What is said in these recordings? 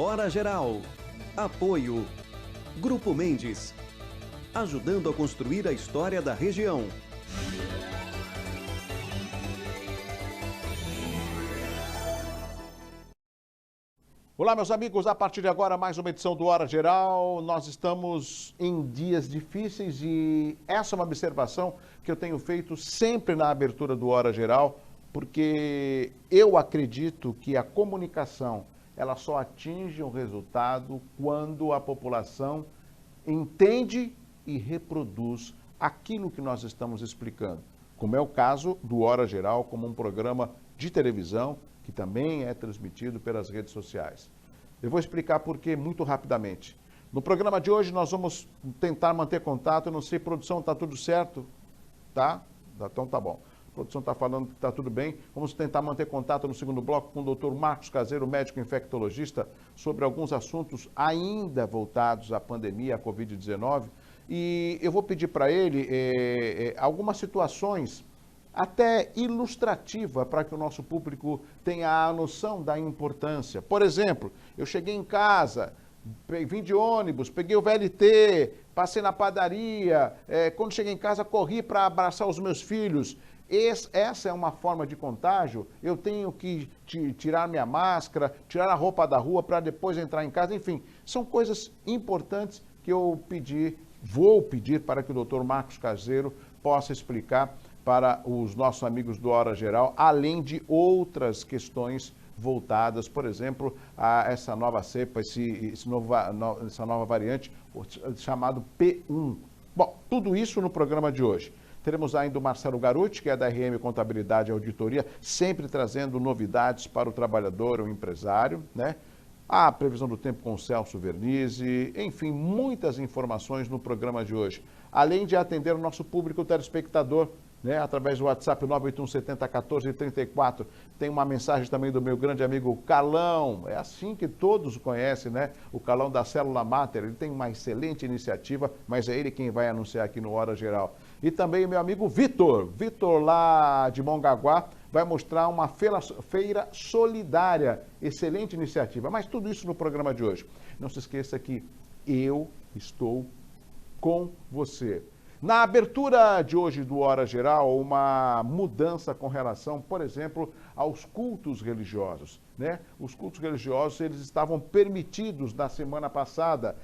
Hora Geral. Apoio. Grupo Mendes. Ajudando a construir a história da região. Olá, meus amigos. A partir de agora, mais uma edição do Hora Geral. Nós estamos em dias difíceis e essa é uma observação que eu tenho feito sempre na abertura do Hora Geral, porque eu acredito que a comunicação ela só atinge um resultado quando a população entende e reproduz aquilo que nós estamos explicando, como é o caso do Hora Geral, como um programa de televisão que também é transmitido pelas redes sociais. Eu vou explicar por quê muito rapidamente. No programa de hoje nós vamos tentar manter contato, eu não sei, produção, está tudo certo? Tá? Então tá bom. A produção está falando que está tudo bem. Vamos tentar manter contato no segundo bloco com o Dr. Marcos Caseiro, médico infectologista, sobre alguns assuntos ainda voltados à pandemia, à Covid-19. E eu vou pedir para ele algumas situações até ilustrativa para que o nosso público tenha a noção da importância. Por exemplo, eu cheguei em casa, vim de ônibus, peguei o VLT, passei na padaria, quando cheguei em casa corri para abraçar os meus filhos. Essa é uma forma de contágio. Eu tenho que tirar minha máscara, tirar a roupa da rua para depois entrar em casa. Enfim, são coisas importantes que eu vou pedir para que o Dr. Marcos Caseiro possa explicar para os nossos amigos do Hora Geral, além de outras questões voltadas, por exemplo, a essa nova cepa, essa nova variante, chamado P1. Bom, tudo isso no programa de hoje. Teremos ainda o Marcelo Garuti, que é da RM Contabilidade e Auditoria, sempre trazendo novidades para o trabalhador, o empresário, né? A previsão do tempo com o Celso Vernizzi, enfim, muitas informações no programa de hoje. Além de atender o nosso público telespectador, né, através do WhatsApp 981701434. Tem uma mensagem também do meu grande amigo Carlão, é assim que todos o conhecem, né? O Carlão da Célula Mater, ele tem uma excelente iniciativa, mas é ele quem vai anunciar aqui no Hora Geral. E também o meu amigo Vitor lá de Mongaguá, vai mostrar uma feira solidária, excelente iniciativa, mas tudo isso no programa de hoje. Não se esqueça que eu estou com você. Na abertura de hoje do Hora Geral, uma mudança com relação, por exemplo, aos cultos religiosos, né? Os cultos religiosos, eles estavam permitidos na semana passada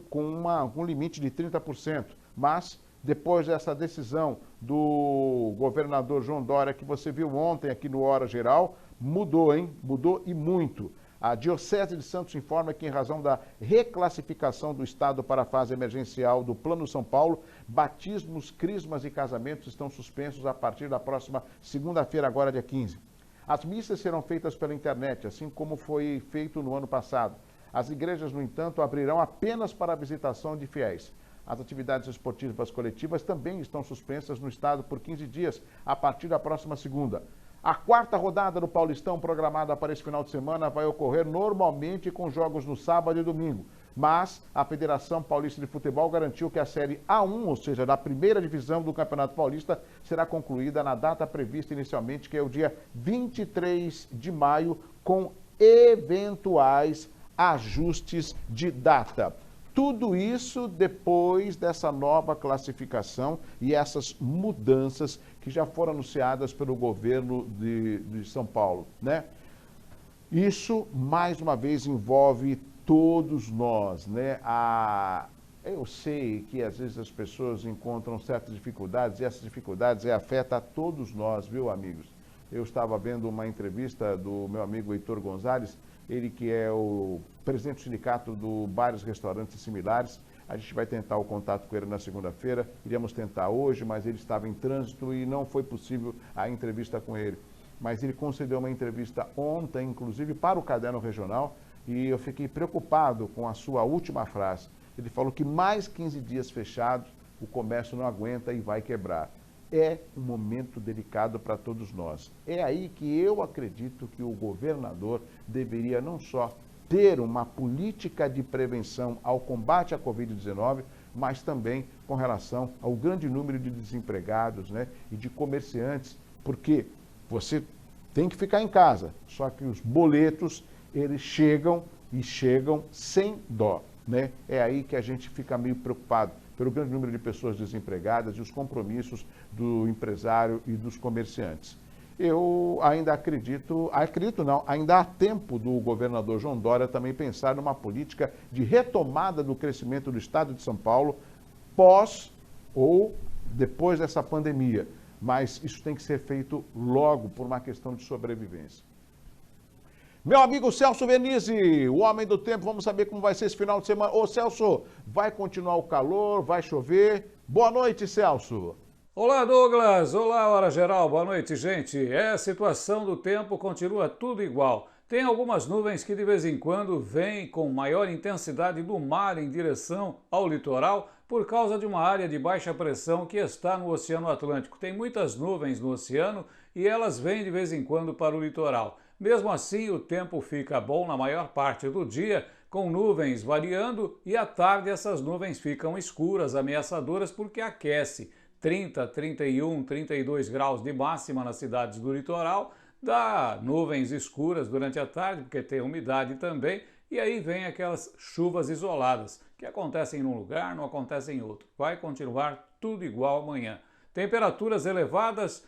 com um limite de 30%, mas depois dessa decisão do governador João Dória, que você viu ontem aqui no Hora Geral, mudou, hein? Mudou e muito. A Diocese de Santos informa que, em razão da reclassificação do Estado para a fase emergencial do Plano São Paulo, batismos, crismas e casamentos estão suspensos a partir da próxima segunda-feira, agora dia 15. As missas serão feitas pela internet, assim como foi feito no ano passado. As igrejas, no entanto, abrirão apenas para a visitação de fiéis. As atividades esportivas coletivas também estão suspensas no Estado por 15 dias, a partir da próxima segunda. A quarta rodada do Paulistão, programada para esse final de semana, vai ocorrer normalmente com jogos no sábado e domingo. Mas a Federação Paulista de Futebol garantiu que a Série A1, ou seja, da primeira divisão do Campeonato Paulista, será concluída na data prevista inicialmente, que é o dia 23 de maio, com eventuais ajustes de data. Tudo isso depois dessa nova classificação e essas mudanças que já foram anunciadas pelo governo de São Paulo, né? Isso, mais uma vez, envolve todos nós, né? Eu sei que às vezes as pessoas encontram certas dificuldades e essas dificuldades afetam a todos nós, viu, amigos? Eu estava vendo uma entrevista do meu amigo Heitor Gonzalez, ele que é o presidente do sindicato do Bares, Restaurantes e Similares. A gente vai tentar o contato com ele na segunda-feira, iríamos tentar hoje, mas ele estava em trânsito e não foi possível a entrevista com ele. Mas ele concedeu uma entrevista ontem, inclusive, para o Caderno Regional, e eu fiquei preocupado com a sua última frase. Ele falou que mais 15 dias fechados, o comércio não aguenta e vai quebrar. É um momento delicado para todos nós. É aí que eu acredito que o governador deveria não só ter uma política de prevenção ao combate à Covid-19, mas também com relação ao grande número de desempregados, né, e de comerciantes, porque você tem que ficar em casa, só que os boletos, eles chegam e chegam sem dó, né? É aí que a gente fica meio preocupado pelo grande número de pessoas desempregadas e os compromissos do empresário e dos comerciantes. Eu ainda acredito não, ainda há tempo do governador João Dória também pensar numa política de retomada do crescimento do estado de São Paulo pós ou depois dessa pandemia. Mas isso tem que ser feito logo por uma questão de sobrevivência. Meu amigo Celso Vernizzi, o homem do tempo, vamos saber como vai ser esse final de semana. Ô Celso, vai continuar o calor, vai chover? Boa noite, Celso. Olá, Douglas. Olá, Hora Geral. Boa noite, gente. A situação do tempo continua tudo igual. Tem algumas nuvens que de vez em quando vêm com maior intensidade do mar em direção ao litoral por causa de uma área de baixa pressão que está no Oceano Atlântico. Tem muitas nuvens no oceano e elas vêm de vez em quando para o litoral. Mesmo assim, o tempo fica bom na maior parte do dia, com nuvens variando, e à tarde essas nuvens ficam escuras, ameaçadoras, porque aquece. 30, 31, 32 graus de máxima nas cidades do litoral, dá nuvens escuras durante a tarde, porque tem umidade também, e aí vem aquelas chuvas isoladas, que acontecem num lugar, não acontecem em outro. Vai continuar tudo igual amanhã. Temperaturas elevadas,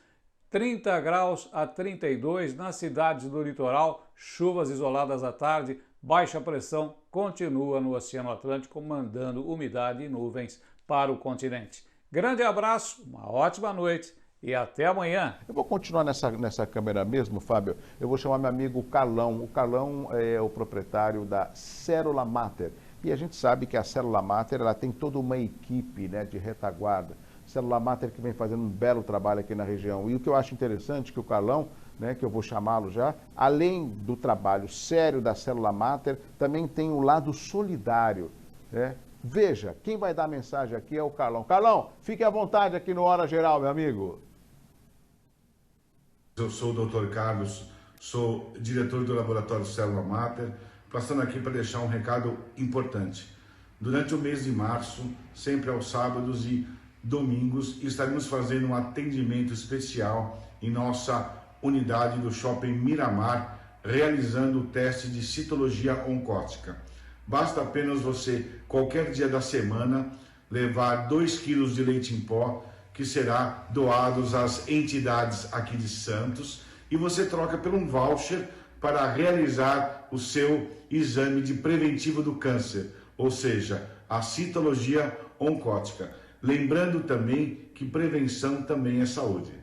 30 graus a 32 nas cidades do litoral, chuvas isoladas à tarde, baixa pressão continua no Oceano Atlântico, mandando umidade e nuvens para o continente. Grande abraço, uma ótima noite e até amanhã. Eu vou continuar nessa câmera mesmo, Fábio. Eu vou chamar meu amigo Carlão. O Carlão é o proprietário da Célula Mater. E a gente sabe que a Célula Mater ela tem toda uma equipe, né, de retaguarda. Célula Mater que vem fazendo um belo trabalho aqui na região. E o que eu acho interessante é que o Carlão, né, que eu vou chamá-lo já, além do trabalho sério da Célula Mater, também tem o lado solidário, né? Veja, quem vai dar a mensagem aqui é o Carlão. Carlão, fique à vontade aqui no Hora Geral, meu amigo. Eu sou o Dr. Carlos, sou diretor do Laboratório Célula Mater, passando aqui para deixar um recado importante. Durante o mês de março, sempre aos sábados e domingos, estaremos fazendo um atendimento especial em nossa unidade do Shopping Miramar, realizando o teste de citologia oncótica. Basta apenas você, qualquer dia da semana, levar 2 quilos de leite em pó, que será doados às entidades aqui de Santos, e você troca por um voucher para realizar o seu exame de preventivo do câncer, ou seja, a citologia oncótica. Lembrando também que prevenção também é saúde.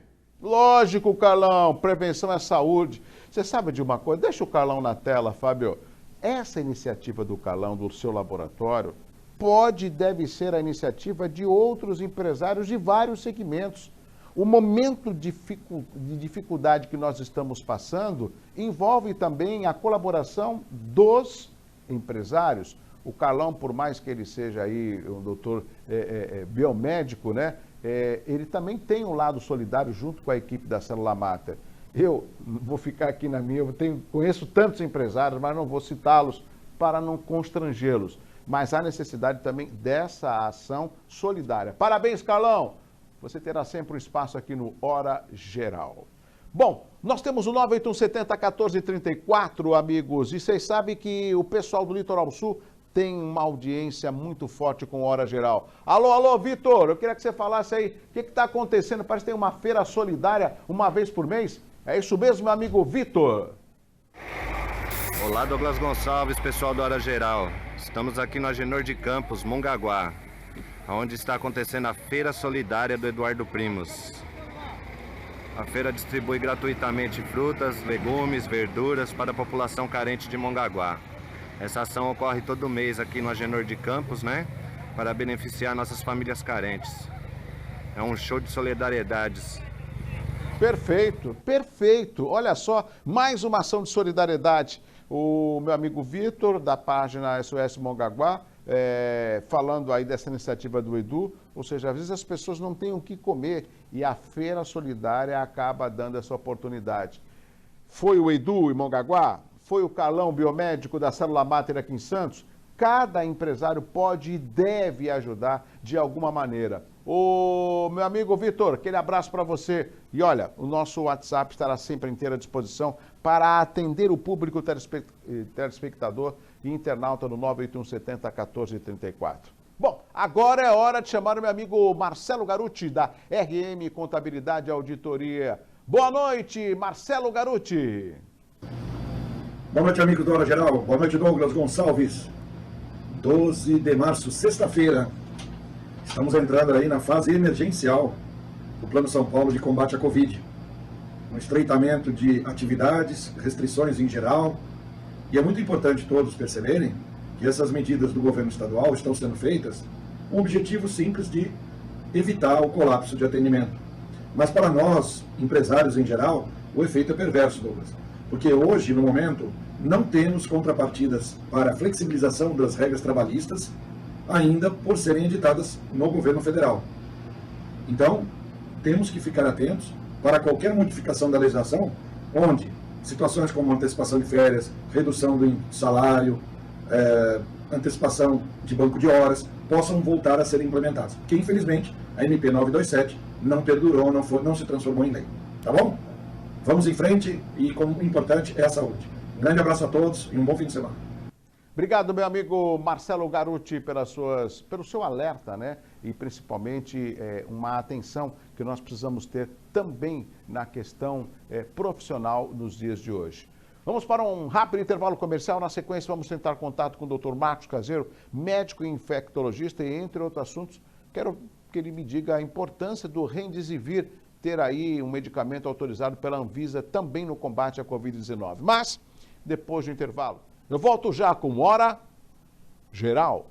Lógico, Carlão, prevenção é saúde. Você sabe de uma coisa? Deixa o Carlão na tela, Fábio. Essa iniciativa do Carlão, do seu laboratório, pode e deve ser a iniciativa de outros empresários de vários segmentos. O momento de dificuldade que nós estamos passando envolve também a colaboração dos empresários. O Carlão, por mais que ele seja aí um doutor biomédico, né? Ele também tem um lado solidário junto com a equipe da Célula Mater. Eu vou ficar aqui na minha, conheço tantos empresários, mas não vou citá-los para não constrangê-los. Mas há necessidade também dessa ação solidária. Parabéns, Carlão! Você terá sempre um espaço aqui no Hora Geral. Bom, nós temos o 98170-1434, amigos, e vocês sabem que o pessoal do Litoral Sul tem uma audiência muito forte com Hora Geral. Alô, Vitor, eu queria que você falasse aí o que está acontecendo. Parece que tem uma feira solidária uma vez por mês. É isso mesmo, meu amigo Vitor? Olá, Douglas Gonçalves, pessoal da Hora Geral. Estamos aqui no Agenor de Campos, Mongaguá, onde está acontecendo a Feira Solidária do Eduardo Primos. A feira distribui gratuitamente frutas, legumes, verduras para a população carente de Mongaguá. Essa ação ocorre todo mês aqui no Agenor de Campos, né? Para beneficiar nossas famílias carentes. É um show de solidariedades. Perfeito, perfeito. Olha só, mais uma ação de solidariedade. O meu amigo Vitor, da página SOS Mongaguá, falando aí dessa iniciativa do Edu, ou seja, às vezes as pessoas não têm o que comer e a Feira Solidária acaba dando essa oportunidade. Foi o Edu em Mongaguá? Foi o Carlão, biomédico da Célula Mater aqui em Santos? Cada empresário pode e deve ajudar de alguma maneira. Ô, meu amigo Vitor, aquele abraço para você. E olha, o nosso WhatsApp estará sempre à inteira disposição para atender o público telespectador e internauta no 98170-1434. Bom, agora é hora de chamar o meu amigo Marcelo Garuti, da RM Contabilidade e Auditoria. Boa noite, Marcelo Garuti. Boa noite, amigo do Hora Geral. Boa noite, Douglas Gonçalves. 12 de março, sexta-feira. Estamos entrando aí na fase emergencial do Plano São Paulo de combate à Covid. Um estreitamento de atividades, restrições em geral. E é muito importante todos perceberem que essas medidas do governo estadual estão sendo feitas com o objetivo simples de evitar o colapso de atendimento. Mas para nós, empresários em geral, o efeito é perverso, Douglas. Porque hoje, no momento, não temos contrapartidas para a flexibilização das regras trabalhistas, ainda por serem editadas no governo federal. Então, temos que ficar atentos para qualquer modificação da legislação, onde situações como antecipação de férias, redução do salário, antecipação de banco de horas, possam voltar a ser implementadas. Porque, infelizmente, a MP 927 não perdurou, não se transformou em lei. Tá bom? Vamos em frente e, como importante, é a saúde. Um grande abraço a todos e um bom fim de semana. Obrigado, meu amigo Marcelo Garuti, pelo seu alerta, né? E principalmente uma atenção que nós precisamos ter também na questão profissional nos dias de hoje. Vamos para um rápido intervalo comercial. Na sequência, vamos tentar contato com o Dr. Marcos Caseiro, médico e infectologista, e entre outros assuntos, quero que ele me diga a importância do Remdesivir ter aí um medicamento autorizado pela Anvisa também no combate à Covid-19. Mas, depois do intervalo, eu volto já com Hora Geral.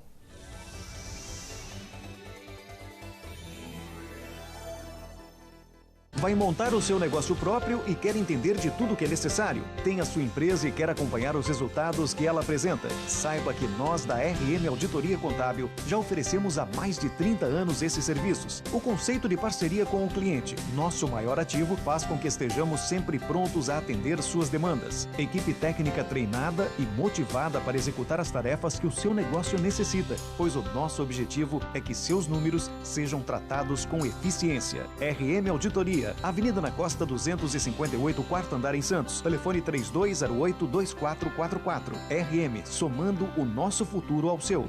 Vai montar o seu negócio próprio e quer entender de tudo que é necessário? Tem a sua empresa e quer acompanhar os resultados que ela apresenta? Saiba que nós da RM Auditoria Contábil já oferecemos há mais de 30 anos esses serviços. O conceito de parceria com o cliente, nosso maior ativo, faz com que estejamos sempre prontos a atender suas demandas. Equipe técnica treinada e motivada para executar as tarefas que o seu negócio necessita, pois o nosso objetivo é que seus números sejam tratados com eficiência. RM Auditoria, Avenida na Costa 258, quarto andar em Santos. Telefone 3208-2444. RM, somando o nosso futuro ao seu.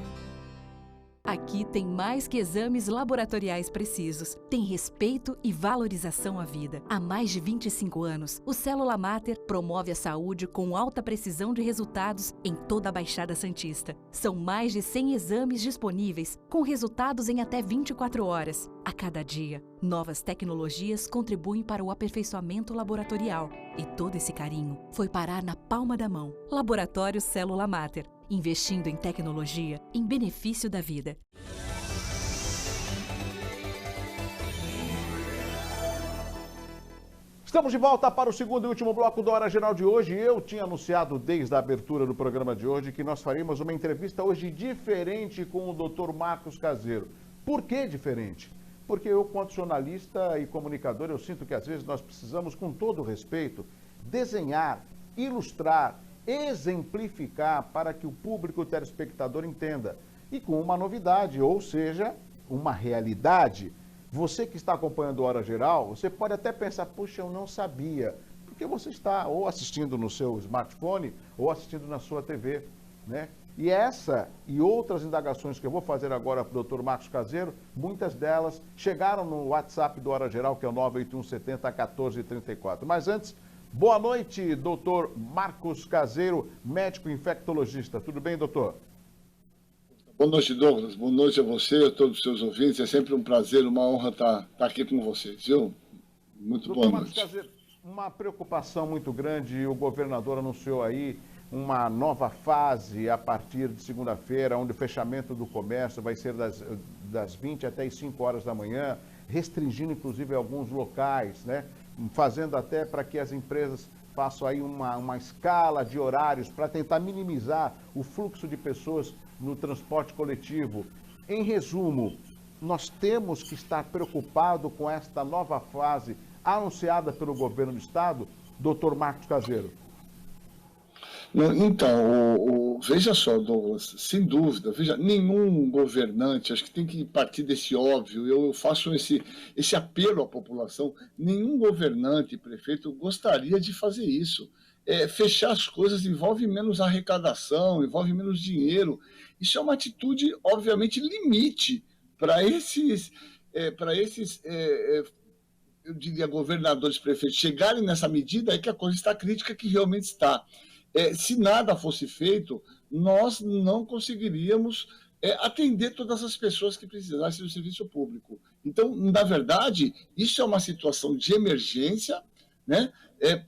Aqui tem mais que exames laboratoriais precisos. Tem respeito e valorização à vida. Há mais de 25 anos, o Célula Mater promove a saúde com alta precisão de resultados em toda a Baixada Santista. São mais de 100 exames disponíveis, com resultados em até 24 horas. A cada dia, novas tecnologias contribuem para o aperfeiçoamento laboratorial. E todo esse carinho foi parar na palma da mão. Laboratório Célula Mater. Investindo em tecnologia em benefício da vida. Estamos de volta para o segundo e último bloco do Hora Geral de hoje. Eu tinha anunciado desde a abertura do programa de hoje que nós faríamos uma entrevista hoje diferente com o Dr. Marcos Caseiro. Por que diferente? Porque eu, quanto jornalista e comunicador, eu sinto que às vezes nós precisamos, com todo respeito, desenhar, ilustrar, exemplificar para que o público telespectador entenda. E com uma novidade, ou seja, uma realidade. Você que está acompanhando a Hora Geral, você pode até pensar, puxa, eu não sabia. Porque você está ou assistindo no seu smartphone ou assistindo na sua TV, né? E essa e outras indagações que eu vou fazer agora para o Dr. Marcos Caseiro, muitas delas chegaram no WhatsApp do Hora Geral, que é o 98170-1434. Mas antes, boa noite, doutor Marcos Caseiro, médico infectologista. Tudo bem, doutor? Boa noite, Douglas. Boa noite a você, a todos os seus ouvintes. É sempre um prazer, uma honra estar aqui com vocês, viu? Muito doutor boa Marcos noite. Caseiro, uma preocupação muito grande, o governador anunciou aí uma nova fase a partir de segunda-feira, onde o fechamento do comércio vai ser das 20 até as 5 horas da manhã, restringindo inclusive alguns locais, né? Fazendo até para que as empresas façam aí uma escala de horários para tentar minimizar o fluxo de pessoas no transporte coletivo. Em resumo, nós temos que estar preocupados com esta nova fase anunciada pelo governo do estado, doutor Marcos Caseiro. Então, veja só, Douglas, sem dúvida, veja, nenhum governante, acho que tem que partir desse óbvio, eu faço esse apelo à população, nenhum governante, prefeito, gostaria de fazer isso. fechar as coisas envolve menos arrecadação, envolve menos dinheiro. Isso é uma atitude, obviamente, limite para eu diria, governadores, prefeitos chegarem nessa medida, é que a coisa está crítica, que realmente está. Se nada fosse feito, nós não conseguiríamos atender todas as pessoas que precisassem do serviço público. Então, na verdade, isso é uma situação de emergência, né?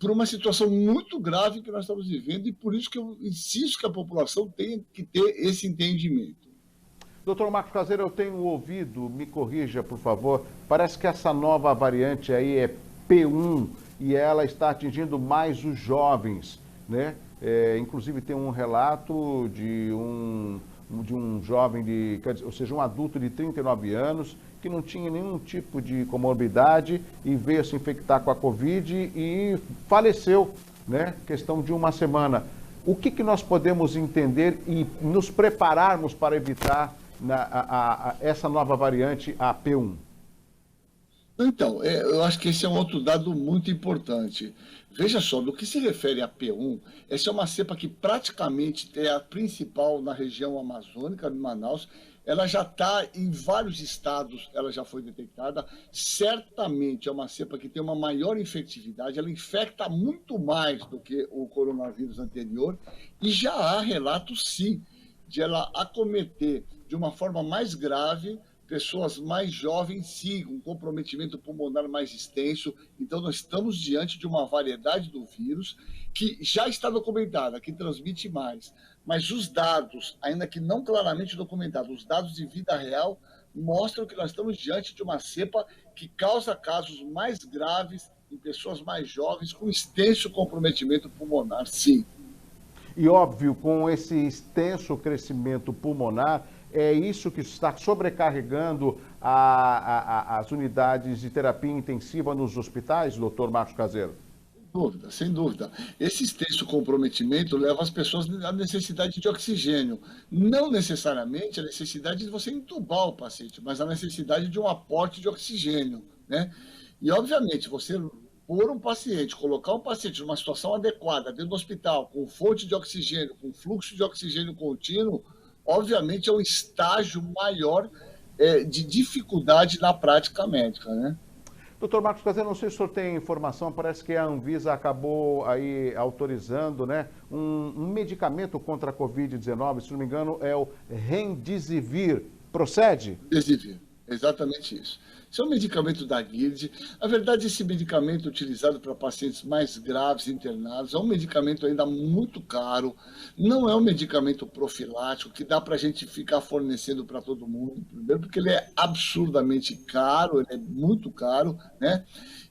Por uma situação muito grave que nós estamos vivendo, e por isso que eu insisto que a população tem que ter esse entendimento. Doutor Marcos Caseiro, eu tenho ouvido, me corrija, por favor, parece que essa nova variante aí é P1 e ela está atingindo mais os jovens, né? Inclusive tem um relato de um jovem, ou seja, um adulto de 39 anos, que não tinha nenhum tipo de comorbidade e veio se infectar com a Covid e faleceu, né? Questão de uma semana. O que nós podemos entender e nos prepararmos para evitar essa nova variante, a P1? Então, eu acho que esse é um outro dado muito importante. Veja só, no que se refere a P1, essa é uma cepa que praticamente é a principal na região amazônica de Manaus. Ela já está em vários estados, ela já foi detectada. Certamente é uma cepa que tem uma maior infectividade, ela infecta muito mais do que o coronavírus anterior, e já há relatos, sim, de ela acometer de uma forma mais grave pessoas mais jovens, sim, com comprometimento pulmonar mais extenso. Então, nós estamos diante de uma variedade do vírus que já está documentada, que transmite mais. Mas os dados, ainda que não claramente documentados, os dados de vida real mostram que nós estamos diante de uma cepa que causa casos mais graves em pessoas mais jovens, com extenso comprometimento pulmonar, sim. E óbvio, com esse extenso crescimento pulmonar, é isso que está sobrecarregando as unidades de terapia intensiva nos hospitais, doutor Marcos Caseiro? Sem dúvida. Esse extenso comprometimento leva as pessoas à necessidade de oxigênio. Não necessariamente a necessidade de você entubar o paciente, mas a necessidade de um aporte de oxigênio, né? E, obviamente, você pôr um paciente, colocar um paciente numa situação adequada dentro do hospital, com fonte de oxigênio, com fluxo de oxigênio contínuo, obviamente é um estágio maior de dificuldade na prática médica, né? Doutor Marcos Caseiro, não sei se o senhor tem informação, parece que a Anvisa acabou aí autorizando, né, um medicamento contra a Covid-19, se não me engano, é o Remdesivir. Procede? Remdesivir, exatamente isso. Isso é um medicamento da Gilead. Na verdade, esse medicamento utilizado para pacientes mais graves internados é um medicamento ainda muito caro, não é um medicamento profilático que dá para a gente ficar fornecendo para todo mundo, primeiro porque ele é absurdamente caro, ele é muito caro, né?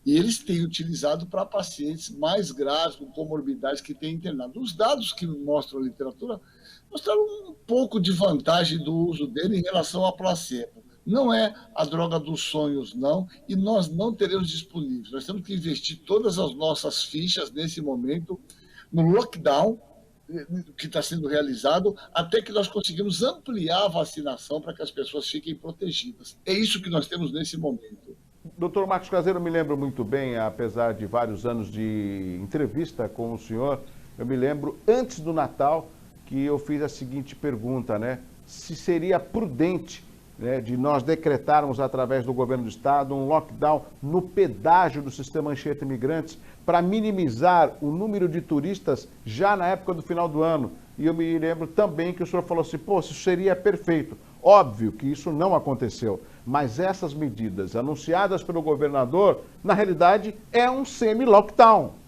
E eles têm utilizado para pacientes mais graves, com comorbidades que têm internado. Os dados que mostram a literatura mostraram um pouco de vantagem do uso dele em relação a placebo. Não é a droga dos sonhos, não, e nós não teremos disponíveis. Nós temos que investir todas as nossas fichas nesse momento no lockdown que está sendo realizado, até que nós conseguimos ampliar a vacinação para que as pessoas fiquem protegidas. É isso que nós temos nesse momento. Doutor Marcos Caseiro, eu me lembro muito bem, apesar de vários anos de entrevista com o senhor, eu me lembro, antes do Natal, que eu fiz a seguinte pergunta, né? Se seria prudente, né, de nós decretarmos, através do governo do estado, um lockdown no pedágio do sistema Anchieta Imigrantes para minimizar o número de turistas já na época do final do ano. E eu me lembro também que o senhor falou assim, pô, isso seria perfeito. Óbvio que isso não aconteceu, mas essas medidas anunciadas pelo governador, na realidade, é um semi-lockdown.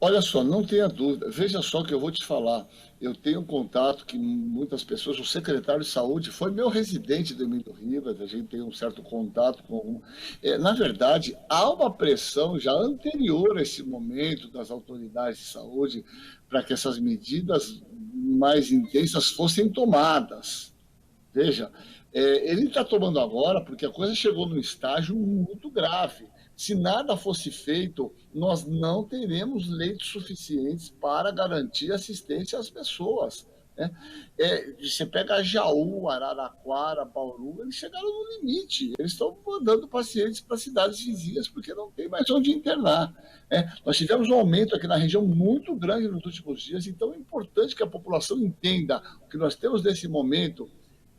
Olha só, não tenha dúvida. Veja só que eu vou te falar. Eu tenho um contato que muitas pessoas, o secretário de saúde foi meu residente do Emílio Ribas, a gente tem um certo contato com... na verdade, há uma pressão já anterior a esse momento das autoridades de saúde para que essas medidas mais intensas fossem tomadas. Veja, ele está tomando agora porque a coisa chegou num estágio muito grave. Se nada fosse feito, nós não teremos leitos suficientes para garantir assistência às pessoas. né? Você pega Jaú, Araraquara, Bauru, eles chegaram no limite. Eles estão mandando pacientes para cidades vizinhas porque não tem mais onde internar. Nós tivemos um aumento aqui na região muito grande nos últimos dias, então é importante que a população entenda o que nós temos nesse momento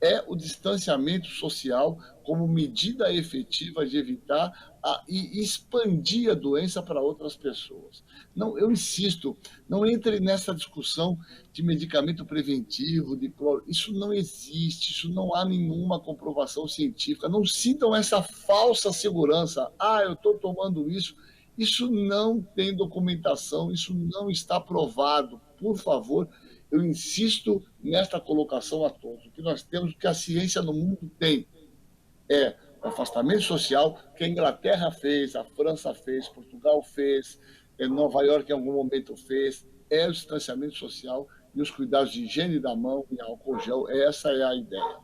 é o distanciamento social como medida efetiva de evitar e expandir a doença para outras pessoas. Não, eu insisto, não entre nessa discussão de medicamento preventivo, de cloro. Isso não existe, isso não há nenhuma comprovação científica. Não sintam essa falsa segurança. Eu estou tomando isso. Isso não tem documentação, isso não está provado. Por favor, eu insisto nesta colocação a todos. O que nós temos, o que a ciência no mundo tem é o afastamento social que a Inglaterra fez, a França fez, Portugal fez, Nova York em algum momento fez, é o distanciamento social e os cuidados de higiene da mão e álcool gel. Essa é a ideia.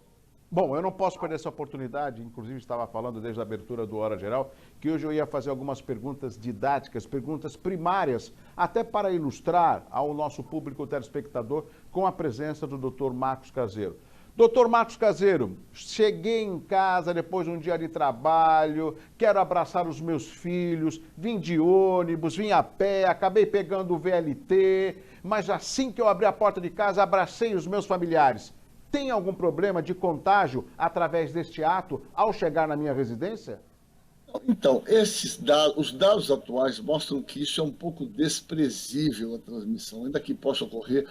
Bom, eu não posso perder essa oportunidade, inclusive estava falando desde a abertura do Hora Geral, que hoje eu ia fazer algumas perguntas didáticas, perguntas primárias, até para ilustrar ao nosso público telespectador com a presença do Dr. Marcos Caseiro. Doutor Marcos Caseiro, cheguei em casa depois de um dia de trabalho, quero abraçar os meus filhos, vim de ônibus, vim a pé, acabei pegando o VLT, mas assim que eu abri a porta de casa, abracei os meus familiares. Tem algum problema de contágio através deste ato ao chegar na minha residência? Então, os dados atuais mostram que isso é um pouco desprezível a transmissão, ainda que possa ocorrer.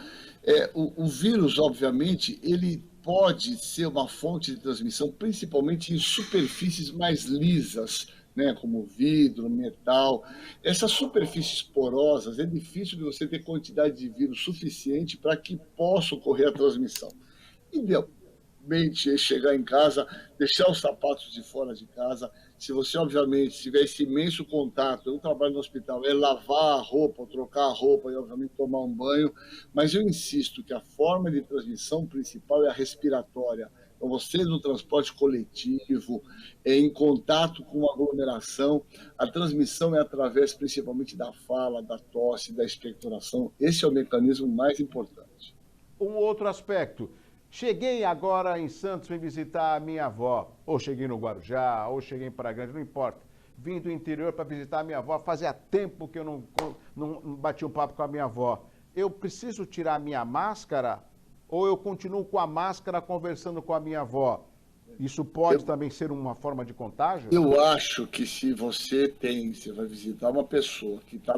O vírus, obviamente, ele pode ser uma fonte de transmissão, principalmente em superfícies mais lisas, né, como vidro, metal. Essas superfícies porosas, é difícil de você ter quantidade de vírus suficiente para que possa ocorrer a transmissão. Idealmente, chegar em casa, deixar os sapatos de fora de casa. Se você, obviamente, tiver esse imenso contato, eu trabalho no hospital, é lavar a roupa, trocar a roupa e, obviamente, tomar um banho. Mas eu insisto que a forma de transmissão principal é a respiratória. Então, você no transporte coletivo, em contato com aglomeração, a transmissão é através principalmente da fala, da tosse, da expectoração. Esse é o mecanismo mais importante. Um outro aspecto. Cheguei agora em Santos, vim visitar a minha avó, ou cheguei no Guarujá, ou cheguei em Praia Grande, não importa. Vim do interior para visitar a minha avó, fazia tempo que eu não bati um papo com a minha avó. Eu preciso tirar a minha máscara ou eu continuo com a máscara conversando com a minha avó? Isso pode também ser uma forma de contágio? Eu acho que se você vai visitar uma pessoa que está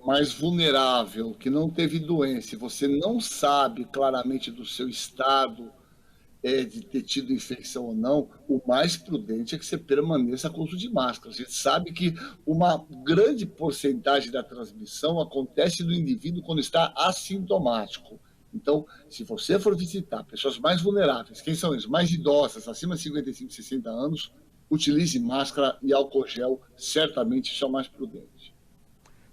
mais vulnerável, que não teve doença, e você não sabe claramente do seu estado de ter tido infecção ou não, o mais prudente é que você permaneça com o uso de máscara. A gente sabe que uma grande porcentagem da transmissão acontece no indivíduo quando está assintomático. Então, se você for visitar pessoas mais vulneráveis, quem são eles? Mais idosas, acima de 55, 60 anos, utilize máscara e álcool gel, certamente isso é o mais prudente.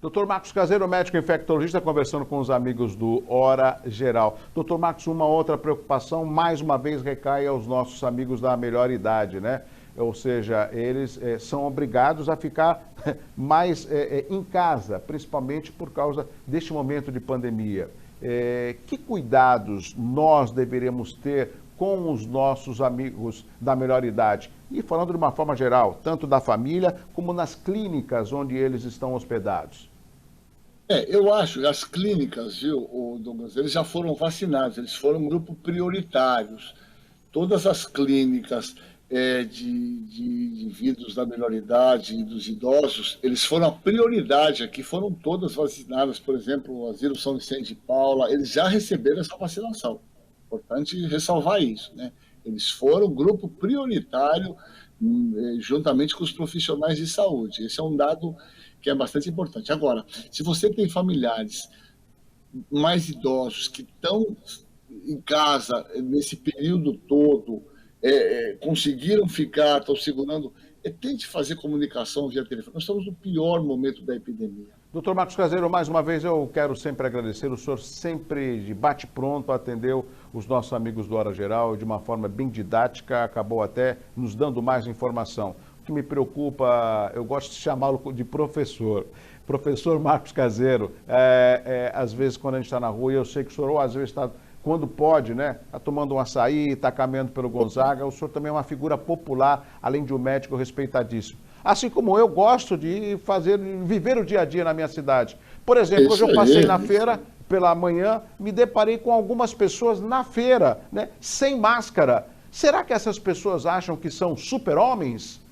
Dr. Marcos Caseiro, médico infectologista, conversando com os amigos do Hora Geral. Dr. Marcos, uma outra preocupação, mais uma vez, recai aos nossos amigos da melhor idade, né? Ou seja, eles são obrigados a ficar mais em casa, principalmente por causa deste momento de pandemia. Que cuidados nós deveríamos ter com os nossos amigos da melhor idade? E falando de uma forma geral, tanto da família como nas clínicas onde eles estão hospedados. Eu acho que as clínicas, viu, Douglas, eles já foram vacinados, eles foram um grupo prioritários. Todas as clínicas de indivíduos da melhor idade e dos idosos, eles foram a prioridade aqui, foram todas vacinadas. Por exemplo, o Asilo São Vicente de Paula, eles já receberam essa vacinação. Importante ressalvar isso, né? Eles foram grupo prioritário juntamente com os profissionais de saúde. Esse é um dado que é bastante importante. Agora, se você tem familiares mais idosos que estão em casa nesse período todo, conseguiram ficar, estão segurando, tente fazer comunicação via telefone. Nós estamos no pior momento da epidemia. Dr. Marcos Caseiro, mais uma vez eu quero sempre agradecer. O senhor sempre de bate-pronto atendeu os nossos amigos do Hora Geral de uma forma bem didática, acabou até nos dando mais informação. O que me preocupa, eu gosto de chamá-lo de professor. Professor Marcos Caseiro, às vezes quando a gente está na rua, eu sei que o senhor ou às vezes está quando pode, né? Está tomando um açaí, está caminhando pelo Gonzaga. O senhor também é uma figura popular, além de um médico respeitadíssimo. Assim como eu gosto de viver o dia a dia na minha cidade. Por exemplo, hoje eu passei na feira pela manhã, me deparei com algumas pessoas na feira, né? Sem máscara. Será que essas pessoas acham que são super-homens?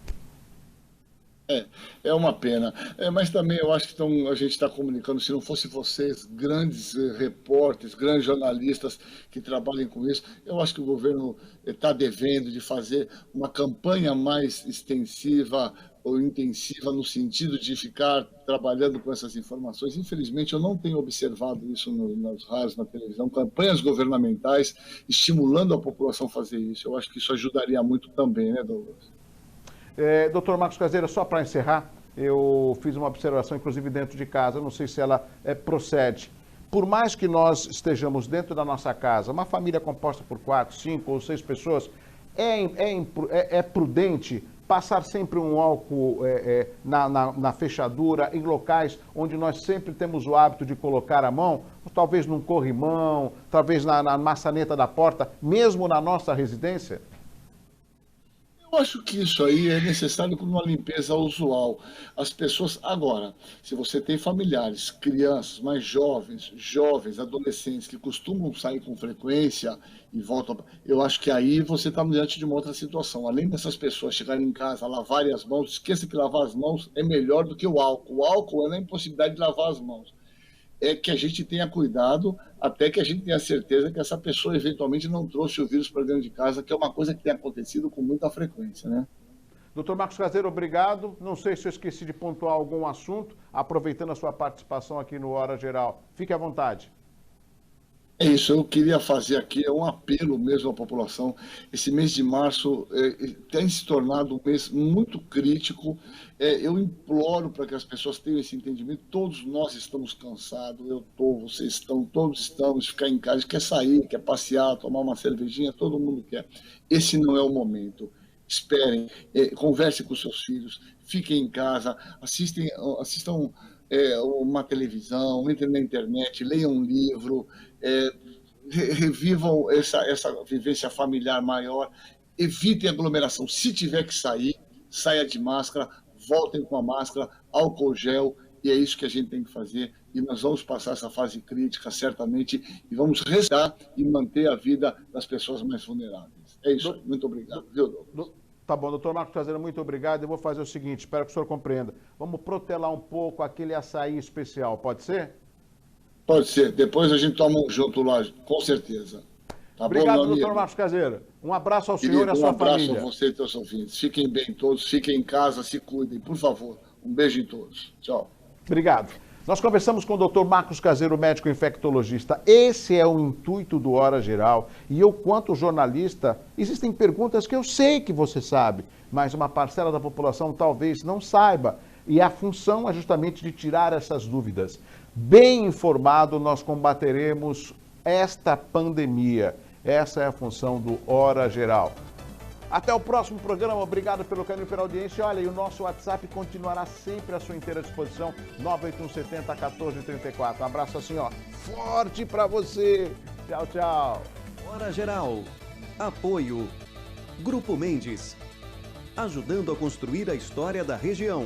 É uma pena. Mas também eu acho que a gente está comunicando, se não fosse vocês, grandes repórteres, grandes jornalistas que trabalhem com isso, eu acho que o governo está devendo de fazer uma campanha mais extensiva ou intensiva no sentido de ficar trabalhando com essas informações. Infelizmente, eu não tenho observado isso nas rádios, na televisão, campanhas governamentais estimulando a população a fazer isso. Eu acho que isso ajudaria muito também, né, Douglas? Doutor Marcos Caseira, só para encerrar, eu fiz uma observação, inclusive dentro de casa, não sei se ela procede. Por mais que nós estejamos dentro da nossa casa, uma família composta por 4, 5 ou 6 pessoas, é prudente passar sempre um álcool na fechadura, em locais onde nós sempre temos o hábito de colocar a mão, talvez num corrimão, talvez na maçaneta da porta, mesmo na nossa residência? Eu acho que isso aí é necessário como uma limpeza usual. As pessoas, agora, se você tem familiares, crianças mais jovens, adolescentes que costumam sair com frequência e voltam, eu acho que aí você está diante de uma outra situação. Além dessas pessoas chegarem em casa, lavarem as mãos, esqueça que lavar as mãos é melhor do que o álcool. O álcool é a impossibilidade de lavar as mãos. É que a gente tenha cuidado até que a gente tenha certeza que essa pessoa eventualmente não trouxe o vírus para dentro de casa, que é uma coisa que tem acontecido com muita frequência, né? Doutor Marcos Caseiro, obrigado. Não sei se eu esqueci de pontuar algum assunto, aproveitando a sua participação aqui no Hora Geral. Fique à vontade. É isso, eu queria fazer aqui um apelo mesmo à população. Esse mês de março tem se tornado um mês muito crítico. Eu imploro para que as pessoas tenham esse entendimento. Todos nós estamos cansados, vocês estão, todos estamos, ficar em casa, quer sair, quer passear, tomar uma cervejinha, todo mundo quer. Esse não é o momento. Esperem, conversem com seus filhos, fiquem em casa, assistam uma televisão, entrem na internet, leiam um livro, revivam essa vivência familiar maior, evitem aglomeração. Se tiver que sair, saia de máscara, voltem com a máscara, álcool gel, e é isso que a gente tem que fazer. E nós vamos passar essa fase crítica, certamente, e vamos restar e manter a vida das pessoas mais vulneráveis. É isso, muito obrigado. Tá bom, doutor Marcos Caseira, muito obrigado. Eu vou fazer o seguinte, espero que o senhor compreenda. Vamos protelar um pouco aquele açaí especial, pode ser? Pode ser. Depois a gente toma um junto lá, com certeza. Tá obrigado, bom, doutor Marcos Caseira. Um abraço ao senhor e à sua família. Um abraço a você e seus ouvintes. Fiquem bem todos, fiquem em casa, se cuidem, por favor. Um beijo em todos. Tchau. Obrigado. Nós conversamos com o Dr. Marcos Caseiro, médico infectologista. Esse é o intuito do Hora Geral. E eu, quanto jornalista, existem perguntas que eu sei que você sabe, mas uma parcela da população talvez não saiba. E a função é justamente de tirar essas dúvidas. Bem informado, nós combateremos esta pandemia. Essa é a função do Hora Geral. Até o próximo programa, obrigado pelo carinho e pela audiência. Olha, e o nosso WhatsApp continuará sempre à sua inteira disposição, 98170-1434. Um abraço assim, ó, forte pra você. Tchau, tchau. Hora Geral. Apoio. Grupo Mendes. Ajudando a construir a história da região.